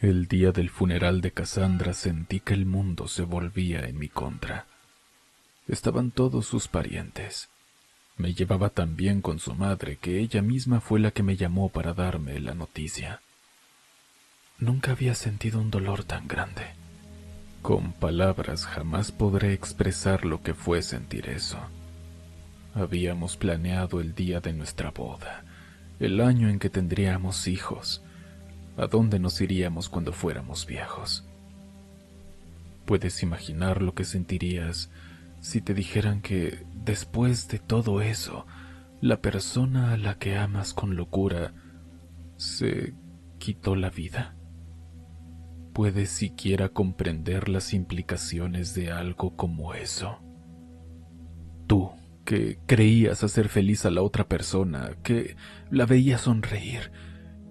El día del funeral de Cassandra sentí que el mundo se volvía en mi contra. Estaban todos sus parientes. Me llevaba tan bien con su madre que ella misma fue la que me llamó para darme la noticia. Nunca había sentido un dolor tan grande. Con palabras jamás podré expresar lo que fue sentir eso. Habíamos planeado el día de nuestra boda, el año en que tendríamos hijos, a dónde nos iríamos cuando fuéramos viejos. ¿Puedes imaginar lo que sentirías si te dijeran que, después de todo eso, la persona a la que amas con locura se quitó la vida? ¿Puedes siquiera comprender las implicaciones de algo como eso? Tú, que creías hacer feliz a la otra persona, que la veías sonreír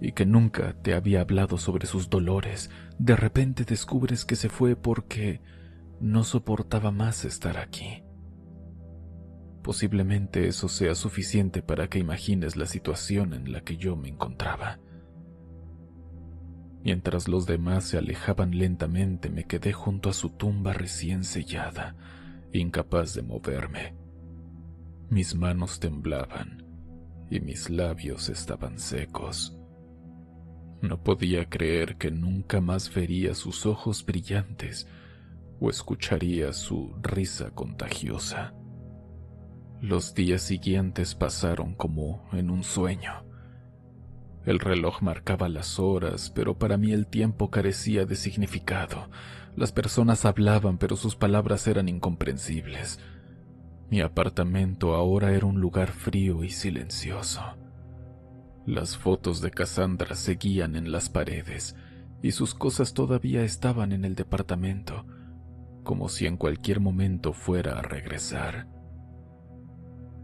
y que nunca te había hablado sobre sus dolores, de repente descubres que se fue porque no soportaba más estar aquí. Posiblemente eso sea suficiente para que imagines la situación en la que yo me encontraba. Mientras los demás se alejaban lentamente, me quedé junto a su tumba recién sellada, incapaz de moverme. Mis manos temblaban y mis labios estaban secos. No podía creer que nunca más vería sus ojos brillantes o escucharía su risa contagiosa. Los días siguientes pasaron como en un sueño. El reloj marcaba las horas, pero para mí el tiempo carecía de significado. Las personas hablaban, pero sus palabras eran incomprensibles. Mi apartamento ahora era un lugar frío y silencioso. Las fotos de Cassandra seguían en las paredes, y sus cosas todavía estaban en el departamento, como si en cualquier momento fuera a regresar.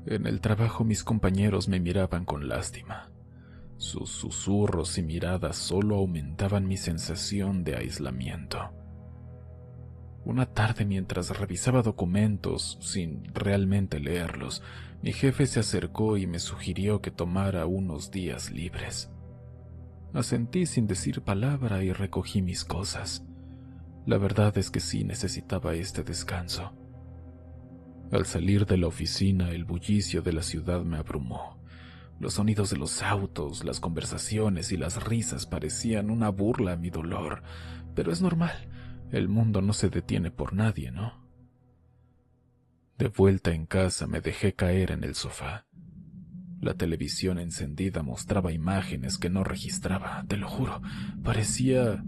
En el trabajo mis compañeros me miraban con lástima. Sus susurros y miradas solo aumentaban mi sensación de aislamiento. Una tarde, mientras revisaba documentos sin realmente leerlos, mi jefe se acercó y me sugirió que tomara unos días libres. Asentí sin decir palabra y recogí mis cosas. La verdad es que sí necesitaba este descanso. Al salir de la oficina, el bullicio de la ciudad me abrumó. Los sonidos de los autos, las conversaciones y las risas parecían una burla a mi dolor, pero es normal. El mundo no se detiene por nadie, ¿no? De vuelta en casa me dejé caer en el sofá. La televisión encendida mostraba imágenes que no registraba, te lo juro. Parecía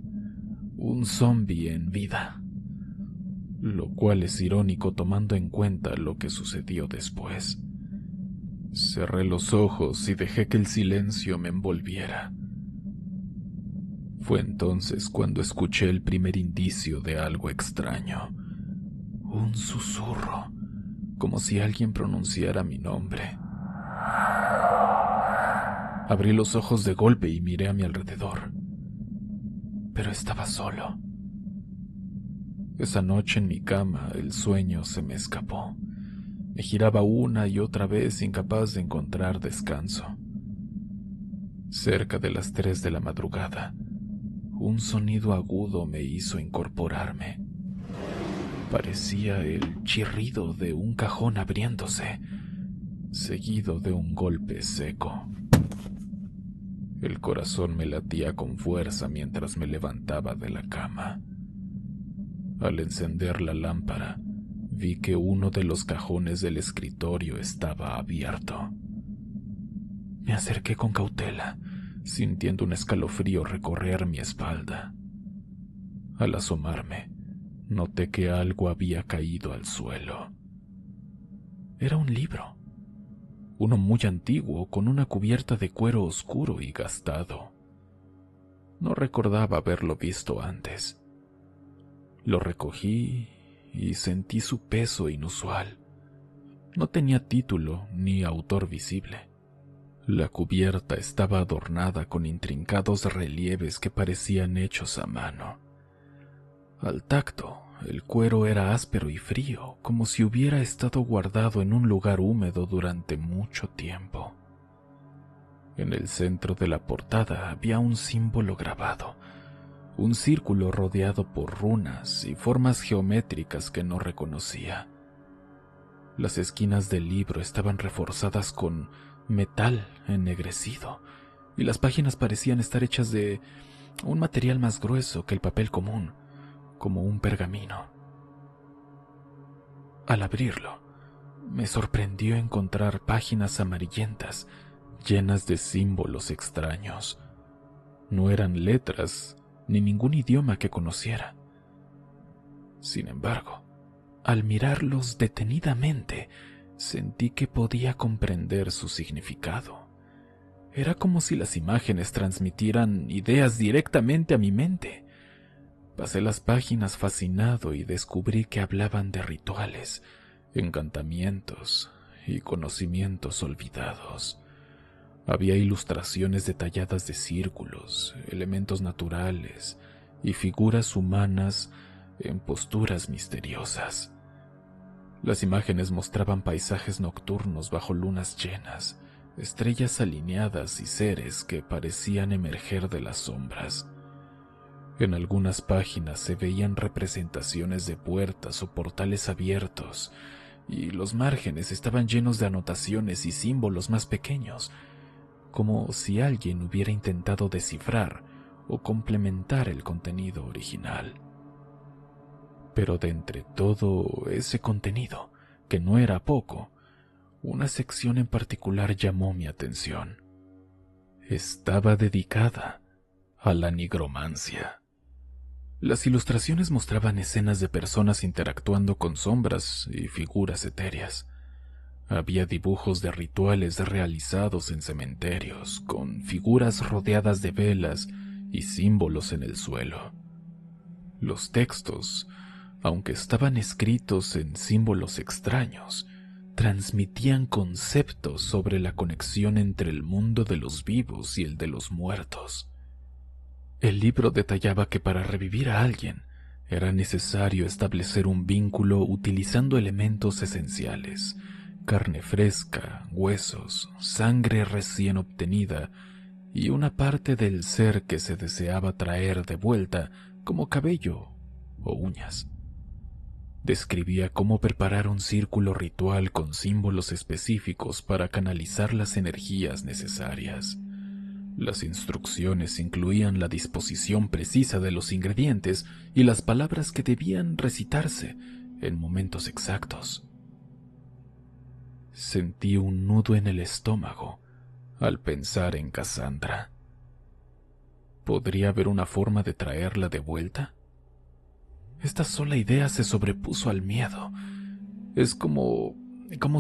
un zombi en vida. Lo cual es irónico tomando en cuenta lo que sucedió después. Cerré los ojos y dejé que el silencio me envolviera. Fue entonces cuando escuché el primer indicio de algo extraño. Un susurro, como si alguien pronunciara mi nombre. Abrí los ojos de golpe y miré a mi alrededor, pero estaba solo. Esa noche en mi cama el sueño se me escapó. Me giraba una y otra vez, incapaz de encontrar descanso. Cerca de las 3 de la madrugada, un sonido agudo me hizo incorporarme. Parecía el chirrido de un cajón abriéndose, seguido de un golpe seco. El corazón me latía con fuerza mientras me levantaba de la cama. Al encender la lámpara, vi que uno de los cajones del escritorio estaba abierto. Me acerqué con cautela, sintiendo un escalofrío recorrer mi espalda. Al asomarme, noté que algo había caído al suelo. Era un libro, uno muy antiguo con una cubierta de cuero oscuro y gastado. No recordaba haberlo visto antes. Lo recogí y sentí su peso inusual. No tenía título ni autor visible. La cubierta estaba adornada con intrincados relieves que parecían hechos a mano. Al tacto, el cuero era áspero y frío, como si hubiera estado guardado en un lugar húmedo durante mucho tiempo. En el centro de la portada había un símbolo grabado, un círculo rodeado por runas y formas geométricas que no reconocía. Las esquinas del libro estaban reforzadas con metal ennegrecido, y las páginas parecían estar hechas de un material más grueso que el papel común, como un pergamino. Al abrirlo, me sorprendió encontrar páginas amarillentas llenas de símbolos extraños. No eran letras ni ningún idioma que conociera. Sin embargo, al mirarlos detenidamente, sentí que podía comprender su significado. Era como si las imágenes transmitieran ideas directamente a mi mente. Pasé las páginas fascinado y descubrí que hablaban de rituales, encantamientos y conocimientos olvidados. Había ilustraciones detalladas de círculos, elementos naturales y figuras humanas en posturas misteriosas. Las imágenes mostraban paisajes nocturnos bajo lunas llenas, estrellas alineadas y seres que parecían emerger de las sombras. En algunas páginas se veían representaciones de puertas o portales abiertos, y los márgenes estaban llenos de anotaciones y símbolos más pequeños, como si alguien hubiera intentado descifrar o complementar el contenido original. Pero de entre todo ese contenido, que no era poco, una sección en particular llamó mi atención. Estaba dedicada a la nigromancia. Las ilustraciones mostraban escenas de personas interactuando con sombras y figuras etéreas. Había dibujos de rituales realizados en cementerios, con figuras rodeadas de velas y símbolos en el suelo. Los textos, aunque estaban escritos en símbolos extraños, transmitían conceptos sobre la conexión entre el mundo de los vivos y el de los muertos. El libro detallaba que para revivir a alguien era necesario establecer un vínculo utilizando elementos esenciales: carne fresca, huesos, sangre recién obtenida y una parte del ser que se deseaba traer de vuelta, como cabello o uñas. Describía cómo preparar un círculo ritual con símbolos específicos para canalizar las energías necesarias. Las instrucciones incluían la disposición precisa de los ingredientes y las palabras que debían recitarse en momentos exactos. Sentí un nudo en el estómago al pensar en Cassandra. ¿Podría haber una forma de traerla de vuelta? Esta sola idea se sobrepuso al miedo. Es como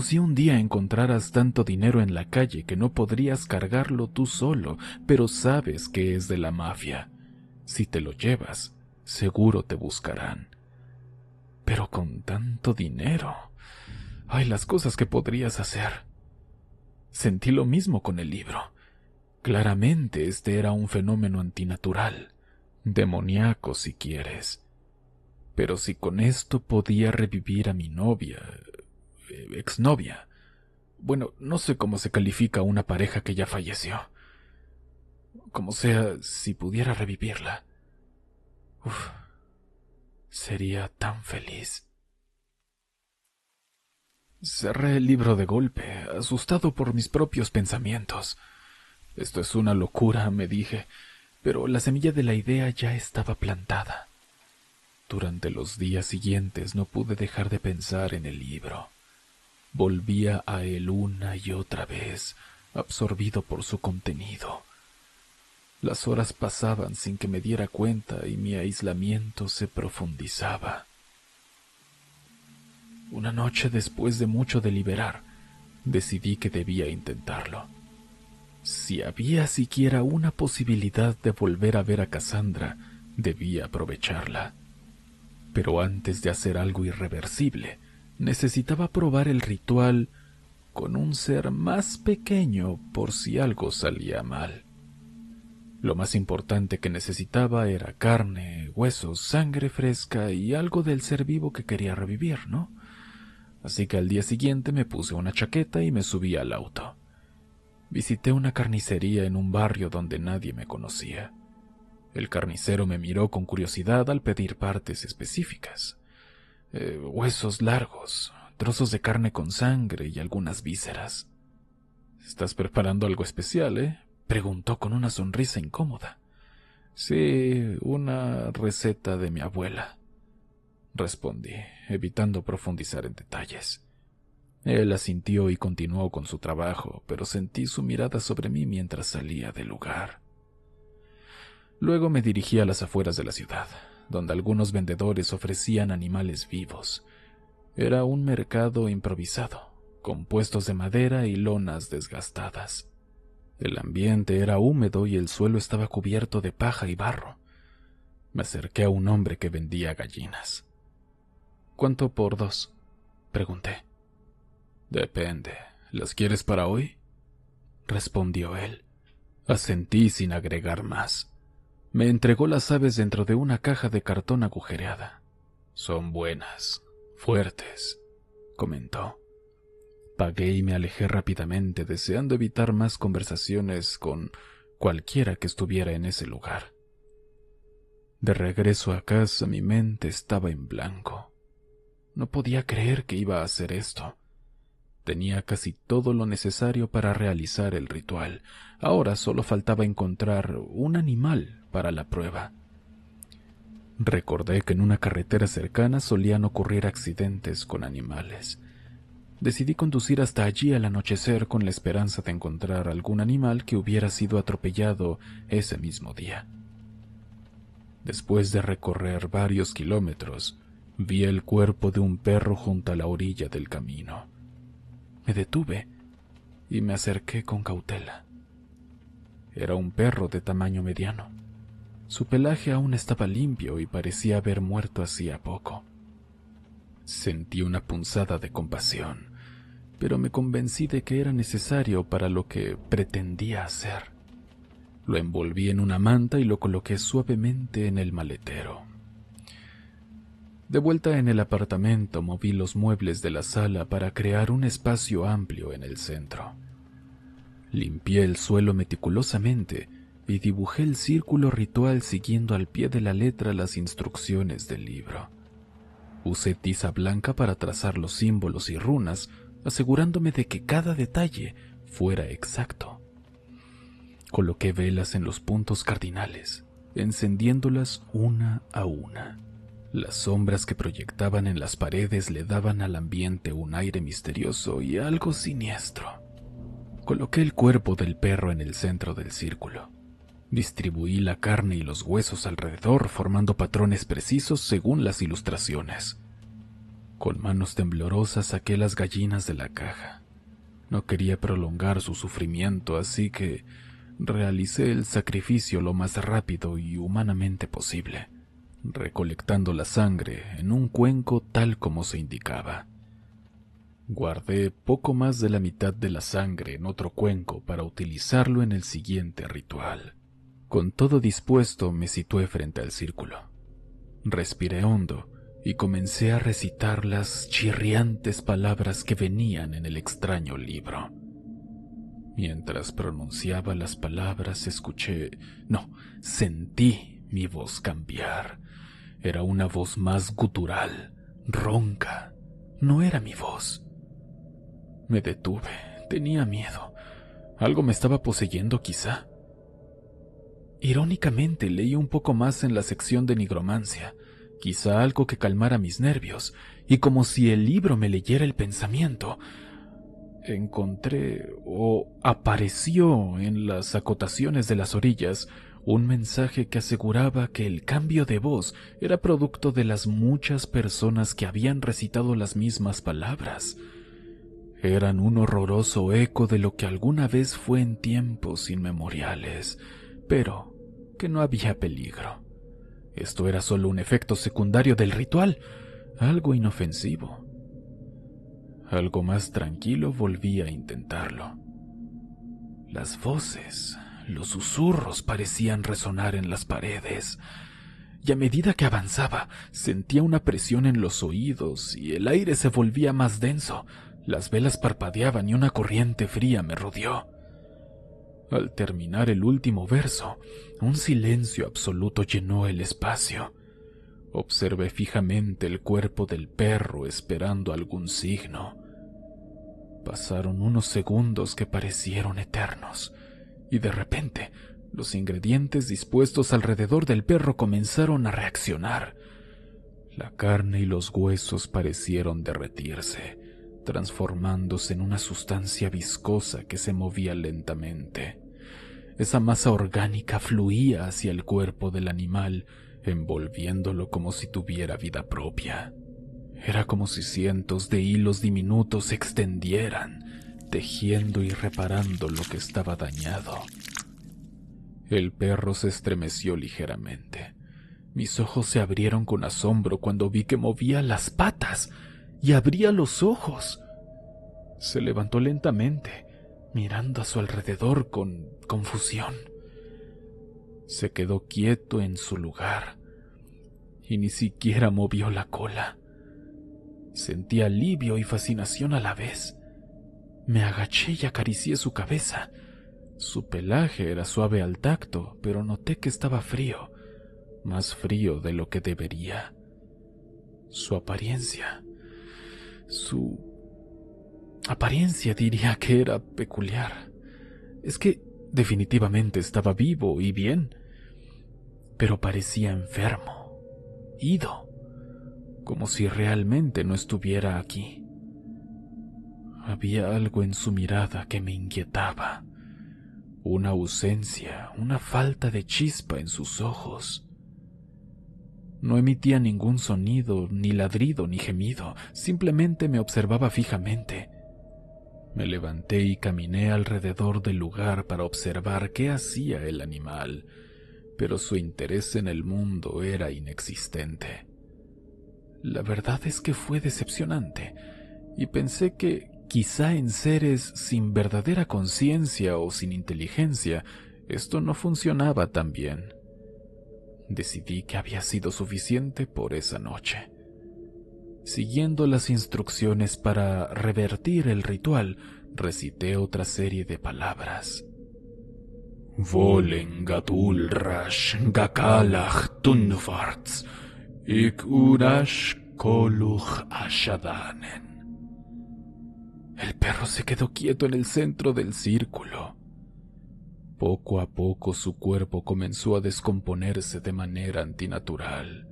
si un día encontraras tanto dinero en la calle que no podrías cargarlo tú solo, pero sabes que es de la mafia. Si te lo llevas, seguro te buscarán. Pero con tanto dinero, ¡ay, las cosas que podrías hacer! Sentí lo mismo con el libro. Claramente este era un fenómeno antinatural, demoníaco si quieres. Pero si con esto podía revivir a mi novia, exnovia, bueno, no sé cómo se califica a una pareja que ya falleció. Como sea, si pudiera revivirla, sería tan feliz. Cerré el libro de golpe, asustado por mis propios pensamientos. Esto es una locura, me dije, pero la semilla de la idea ya estaba plantada. Durante los días siguientes no pude dejar de pensar en el libro. Volvía a él una y otra vez, absorbido por su contenido. Las horas pasaban sin que me diera cuenta y mi aislamiento se profundizaba. Una noche, después de mucho deliberar, decidí que debía intentarlo. Si había siquiera una posibilidad de volver a ver a Cassandra, debía aprovecharla. Pero antes de hacer algo irreversible, necesitaba probar el ritual con un ser más pequeño por si algo salía mal. Lo más importante que necesitaba era carne, huesos, sangre fresca y algo del ser vivo que quería revivir, ¿no? Así que al día siguiente me puse una chaqueta y me subí al auto. Visité una carnicería en un barrio donde nadie me conocía. El carnicero me miró con curiosidad al pedir partes específicas. Huesos largos, trozos de carne con sangre y algunas vísceras. ¿Estás preparando algo especial, preguntó con una sonrisa incómoda. Sí, una receta de mi abuela, respondí, evitando profundizar en detalles. Él asintió y continuó con su trabajo, pero sentí su mirada sobre mí mientras salía del lugar. Luego me dirigí a las afueras de la ciudad, donde algunos vendedores ofrecían animales vivos. Era un mercado improvisado, con puestos de madera y lonas desgastadas. El ambiente era húmedo y el suelo estaba cubierto de paja y barro. Me acerqué a un hombre que vendía gallinas. ¿Cuánto por 2? Pregunté. Depende. ¿Las quieres para hoy? Respondió él. Asentí sin agregar más. Me entregó las aves dentro de una caja de cartón agujereada. Son buenas, fuertes, comentó. Pagué y me alejé rápidamente, deseando evitar más conversaciones con cualquiera que estuviera en ese lugar. De regreso a casa, mi mente estaba en blanco. No podía creer que iba a hacer esto. Tenía casi todo lo necesario para realizar el ritual. Ahora solo faltaba encontrar un animal para la prueba. Recordé que en una carretera cercana solían ocurrir accidentes con animales. Decidí conducir hasta allí al anochecer con la esperanza de encontrar algún animal que hubiera sido atropellado ese mismo día. Después de recorrer varios kilómetros, vi el cuerpo de un perro junto a la orilla del camino. Me detuve y me acerqué con cautela. Era un perro de tamaño mediano. Su pelaje aún estaba limpio y parecía haber muerto hacía poco. Sentí una punzada de compasión, pero me convencí de que era necesario para lo que pretendía hacer. Lo envolví en una manta y lo coloqué suavemente en el maletero. De vuelta en el apartamento, moví los muebles de la sala para crear un espacio amplio en el centro. Limpié el suelo meticulosamente y dibujé el círculo ritual siguiendo al pie de la letra las instrucciones del libro. Usé tiza blanca para trazar los símbolos y runas, asegurándome de que cada detalle fuera exacto. Coloqué velas en los puntos cardinales, encendiéndolas una a una. Las sombras que proyectaban en las paredes le daban al ambiente un aire misterioso y algo siniestro. Coloqué el cuerpo del perro en el centro del círculo. Distribuí la carne y los huesos alrededor, formando patrones precisos según las ilustraciones. Con manos temblorosas saqué las gallinas de la caja. No quería prolongar su sufrimiento, así que realicé el sacrificio lo más rápido y humanamente posible, recolectando la sangre en un cuenco tal como se indicaba. Guardé poco más de la mitad de la sangre en otro cuenco para utilizarlo en el siguiente ritual. Con todo dispuesto, me situé frente al círculo. Respiré hondo y comencé a recitar las chirriantes palabras que venían en el extraño libro. Mientras pronunciaba las palabras, sentí mi voz cambiar. Era una voz más gutural, ronca. No era mi voz. Me detuve, tenía miedo. Algo me estaba poseyendo quizá. Irónicamente, leí un poco más en la sección de nigromancia, quizá algo que calmara mis nervios, y como si el libro me leyera el pensamiento, apareció en las acotaciones de las orillas un mensaje que aseguraba que el cambio de voz era producto de las muchas personas que habían recitado las mismas palabras. Eran un horroroso eco de lo que alguna vez fue en tiempos inmemoriales, pero que no había peligro. Esto era solo un efecto secundario del ritual, algo inofensivo. Algo más tranquilo, volví a intentarlo. Las voces, los susurros parecían resonar en las paredes, y a medida que avanzaba, sentía una presión en los oídos y el aire se volvía más denso. Las velas parpadeaban y una corriente fría me rodeó. Al terminar el último verso, un silencio absoluto llenó el espacio. Observé fijamente el cuerpo del perro esperando algún signo. Pasaron unos segundos que parecieron eternos, y de repente los ingredientes dispuestos alrededor del perro comenzaron a reaccionar. La carne y los huesos parecieron derretirse, transformándose en una sustancia viscosa que se movía lentamente. Esa masa orgánica fluía hacia el cuerpo del animal, envolviéndolo como si tuviera vida propia. Era como si cientos de hilos diminutos se extendieran, tejiendo y reparando lo que estaba dañado. El perro se estremeció ligeramente. Mis ojos se abrieron con asombro cuando vi que movía las patas y abría los ojos. Se levantó lentamente, mirando a su alrededor con confusión. Se quedó quieto en su lugar y ni siquiera movió la cola. Sentí alivio y fascinación a la vez. Me agaché y acaricié su cabeza. Su pelaje era suave al tacto, pero noté que estaba frío, más frío de lo que debería. Su apariencia diría que era peculiar. Es que definitivamente estaba vivo y bien, pero parecía enfermo, ido, como si realmente no estuviera aquí. Había algo en su mirada que me inquietaba, una ausencia, una falta de chispa en sus ojos. No emitía ningún sonido, ni ladrido, ni gemido, simplemente me observaba fijamente. Me levanté y caminé alrededor del lugar para observar qué hacía el animal, pero su interés en el mundo era inexistente. La verdad es que fue decepcionante, y pensé que quizá en seres sin verdadera conciencia o sin inteligencia, esto no funcionaba tan bien. Decidí que había sido suficiente por esa noche. Siguiendo las instrucciones para revertir el ritual, recité otra serie de palabras. Volen gatul rash gakalach tunfarts ik urash koluch ashadanen. El perro se quedó quieto en el centro del círculo. Poco a poco su cuerpo comenzó a descomponerse de manera antinatural.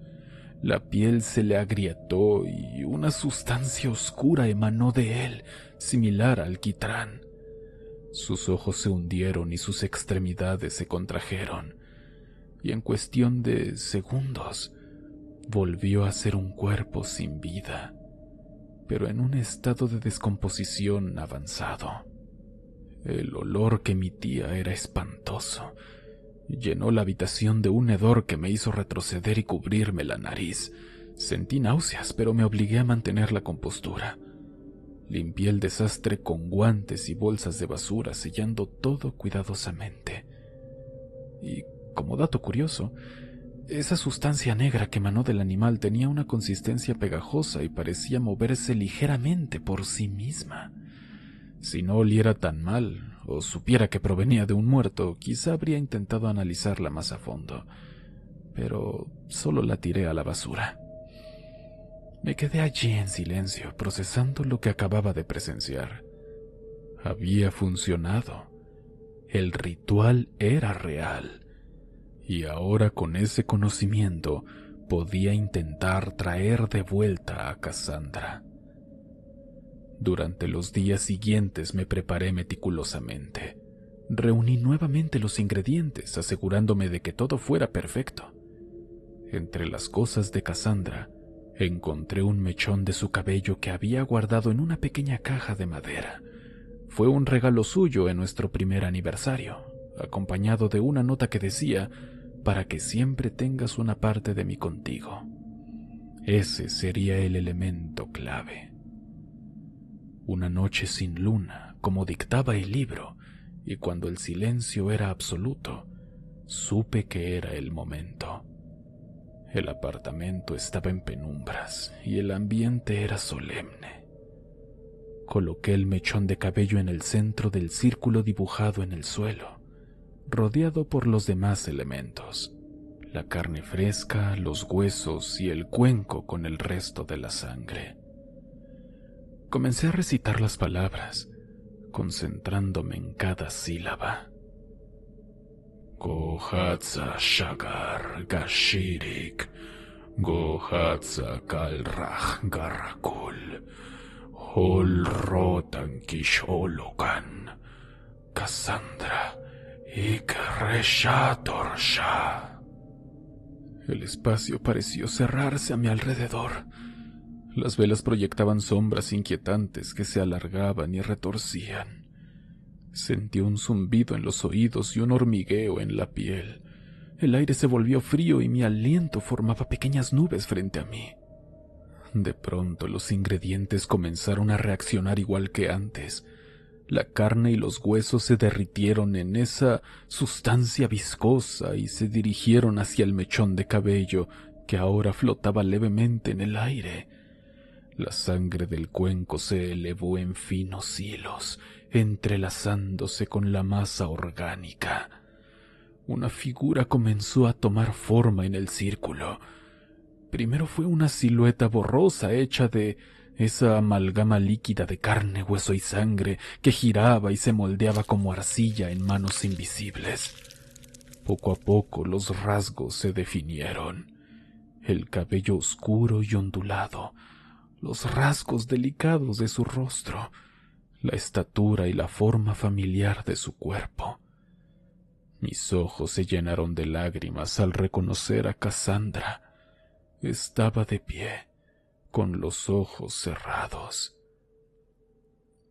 La piel se le agrietó y una sustancia oscura emanó de él, similar al alquitrán. Sus ojos se hundieron y sus extremidades se contrajeron, y en cuestión de segundos volvió a ser un cuerpo sin vida, pero en un estado de descomposición avanzado. El olor que emitía era espantoso. Llenó la habitación de un hedor que me hizo retroceder y cubrirme la nariz. Sentí náuseas, pero me obligué a mantener la compostura. Limpié el desastre con guantes y bolsas de basura, sellando todo cuidadosamente. Y, como dato curioso, esa sustancia negra que emanó del animal tenía una consistencia pegajosa y parecía moverse ligeramente por sí misma. Si no oliera tan mal, o supiera que provenía de un muerto, quizá habría intentado analizarla más a fondo, pero solo la tiré a la basura. Me quedé allí en silencio, procesando lo que acababa de presenciar. Había funcionado. El ritual era real, y ahora con ese conocimiento podía intentar traer de vuelta a Cassandra. Durante los días siguientes me preparé meticulosamente. Reuní nuevamente los ingredientes, asegurándome de que todo fuera perfecto. Entre las cosas de Cassandra, encontré un mechón de su cabello que había guardado en una pequeña caja de madera. Fue un regalo suyo en nuestro primer aniversario, acompañado de una nota que decía: «Para que siempre tengas una parte de mí contigo». Ese sería el elemento clave. Una noche sin luna, como dictaba el libro, y cuando el silencio era absoluto, supe que era el momento. El apartamento estaba en penumbras y el ambiente era solemne. Coloqué el mechón de cabello en el centro del círculo dibujado en el suelo. rodeado por los demás elementos: la carne fresca, los huesos y el cuenco con el resto de la sangre. Comencé a recitar las palabras, concentrándome en cada sílaba. Gohatsa Shagar Gashirik, Gohatsa Kalraj Garrakul, Hol Rotan Kisholokan, Cassandra Ikreshatorsha. El espacio pareció cerrarse a mi alrededor. Las velas proyectaban sombras inquietantes que se alargaban y retorcían. Sentí un zumbido en los oídos y un hormigueo en la piel. El aire se volvió frío y mi aliento formaba pequeñas nubes frente a mí. De pronto los ingredientes comenzaron a reaccionar igual que antes. La carne y los huesos se derritieron en esa sustancia viscosa y se dirigieron hacia el mechón de cabello que ahora flotaba levemente en el aire. La sangre del cuenco se elevó en finos hilos, entrelazándose con la masa orgánica. Una figura comenzó a tomar forma en el círculo. Primero fue una silueta borrosa hecha de esa amalgama líquida de carne, hueso y sangre que giraba y se moldeaba como arcilla en manos invisibles. Poco a poco los rasgos se definieron. El cabello oscuro y ondulado, los rasgos delicados de su rostro, la estatura y la forma familiar de su cuerpo. Mis ojos se llenaron de lágrimas al reconocer a Cassandra. Estaba de pie, con los ojos cerrados.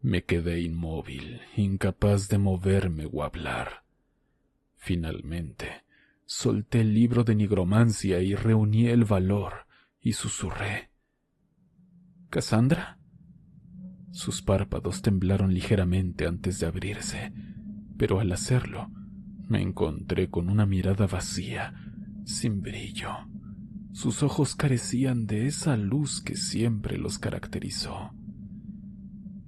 Me quedé inmóvil, incapaz de moverme o hablar. Finalmente, solté el libro de nigromancia y reuní el valor y susurré: ¿Cassandra? Sus párpados temblaron ligeramente antes de abrirse, pero al hacerlo, me encontré con una mirada vacía, sin brillo. Sus ojos carecían de esa luz que siempre los caracterizó.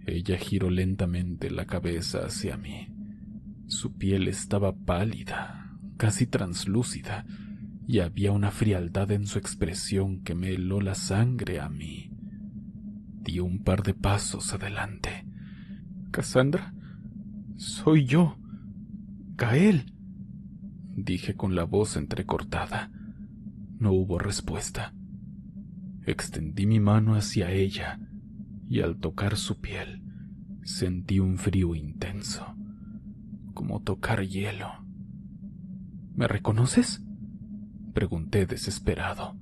Ella giró lentamente la cabeza hacia mí. Su piel estaba pálida, casi translúcida, y había una frialdad en su expresión que me heló la sangre a mí. Dio un par de pasos adelante. «¿Cassandra? Soy yo. Gael», dije con la voz entrecortada. No hubo respuesta. Extendí mi mano hacia ella y al tocar su piel sentí un frío intenso, como tocar hielo. «¿Me reconoces?», pregunté desesperado.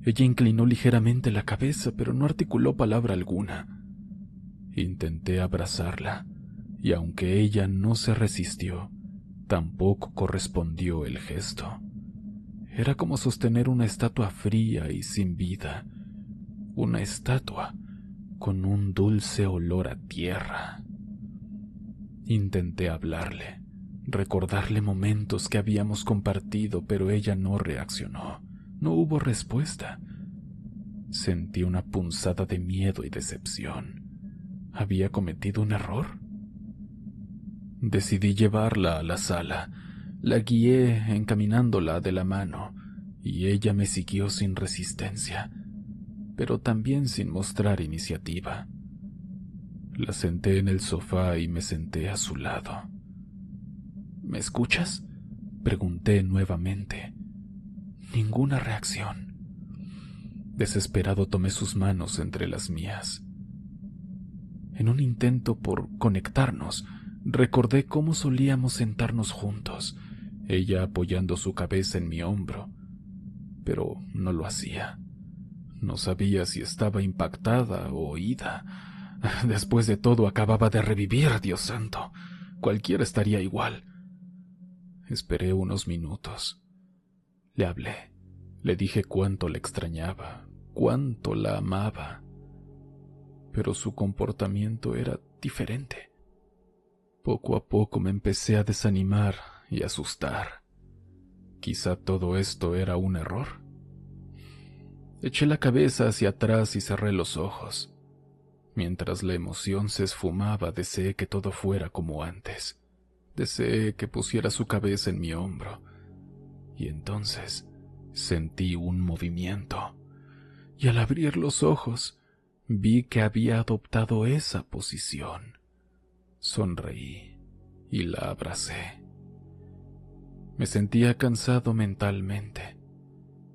Ella inclinó ligeramente la cabeza, pero no articuló palabra alguna. Intenté abrazarla, y aunque ella no se resistió, tampoco correspondió el gesto. Era como sostener una estatua fría y sin vida, una estatua con un dulce olor a tierra. Intenté hablarle, recordarle momentos que habíamos compartido, pero ella no reaccionó. No hubo respuesta. Sentí una punzada de miedo y decepción. ¿Había cometido un error? Decidí llevarla a la sala. La guié encaminándola de la mano, y ella me siguió sin resistencia, pero también sin mostrar iniciativa. La senté en el sofá y me senté a su lado. «¿Me escuchas?», pregunté nuevamente. Ninguna reacción. Desesperado tomé sus manos entre las mías. En un intento por conectarnos, recordé cómo solíamos sentarnos juntos, ella apoyando su cabeza en mi hombro, pero no lo hacía. No sabía si estaba impactada o oída. Después de todo, acababa de revivir, Dios santo. Cualquiera estaría igual. Esperé unos minutos. Le hablé. Le dije cuánto la extrañaba, cuánto la amaba. Pero su comportamiento era diferente. Poco a poco me empecé a desanimar y asustar. Quizá todo esto era un error. Eché la cabeza hacia atrás y cerré los ojos. Mientras la emoción se esfumaba, deseé que todo fuera como antes, Deseé que pusiera su cabeza en mi hombro, y entonces sentí un movimiento, y al abrir los ojos vi que había adoptado esa posición. Sonreí y la abracé. Me sentía cansado mentalmente,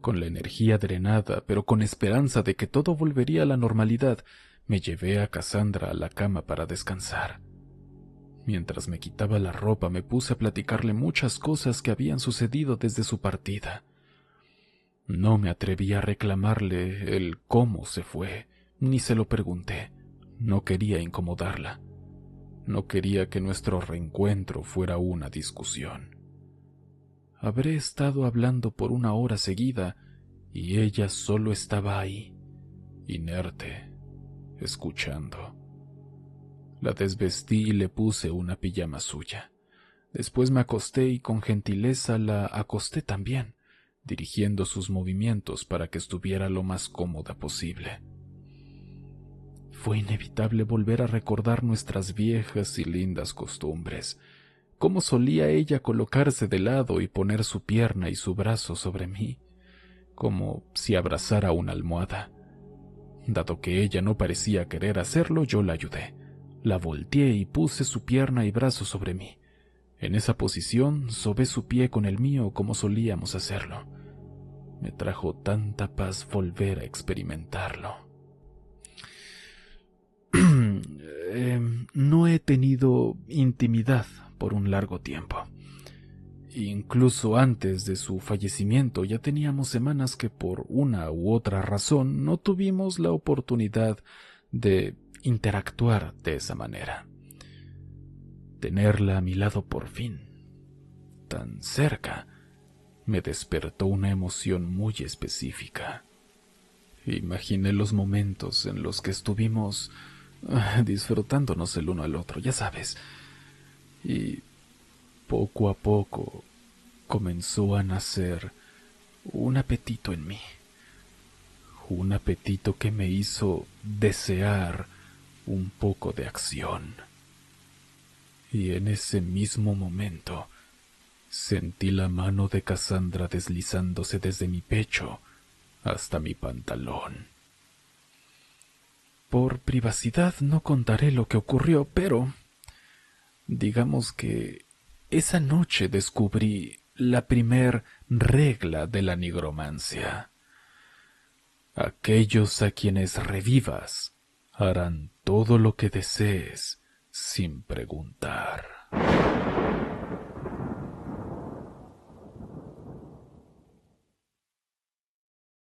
con la energía drenada, pero con esperanza de que todo volvería a la normalidad. Me llevé a Cassandra a la cama para descansar. Mientras me quitaba la ropa, me puse a platicarle muchas cosas que habían sucedido desde su partida. No me atreví a reclamarle el cómo se fue, ni se lo pregunté. No quería incomodarla. No quería que nuestro reencuentro fuera una discusión. Habré estado hablando por 1 hora seguida y ella solo estaba ahí, inerte, escuchando. La desvestí y le puse una pijama suya. Después me acosté y con gentileza la acosté también, dirigiendo sus movimientos para que estuviera lo más cómoda posible. Fue inevitable volver a recordar nuestras viejas y lindas costumbres, cómo solía ella colocarse de lado y poner su pierna y su brazo sobre mí, como si abrazara una almohada. Dado que ella no parecía querer hacerlo, yo la ayudé. La volteé y puse su pierna y brazo sobre mí. En esa posición sobé su pie con el mío como solíamos hacerlo. Me trajo tanta paz volver a experimentarlo. No he tenido intimidad por un largo tiempo. Incluso antes de su fallecimiento ya teníamos semanas que por una u otra razón no tuvimos la oportunidad de interactuar de esa manera. Tenerla a mi lado por fin, tan cerca, me despertó una emoción muy específica. Imaginé los momentos en los que estuvimos disfrutándonos el uno al otro, ya sabes, y poco a poco comenzó a nacer un apetito en mí, un apetito que me hizo desear un poco de acción. Y en ese mismo momento sentí la mano de Cassandra deslizándose desde mi pecho hasta mi pantalón. Por privacidad no contaré lo que ocurrió, pero digamos que esa noche descubrí la primer regla de la nigromancia. Aquellos a quienes revivas harán todo lo que desees sin preguntar.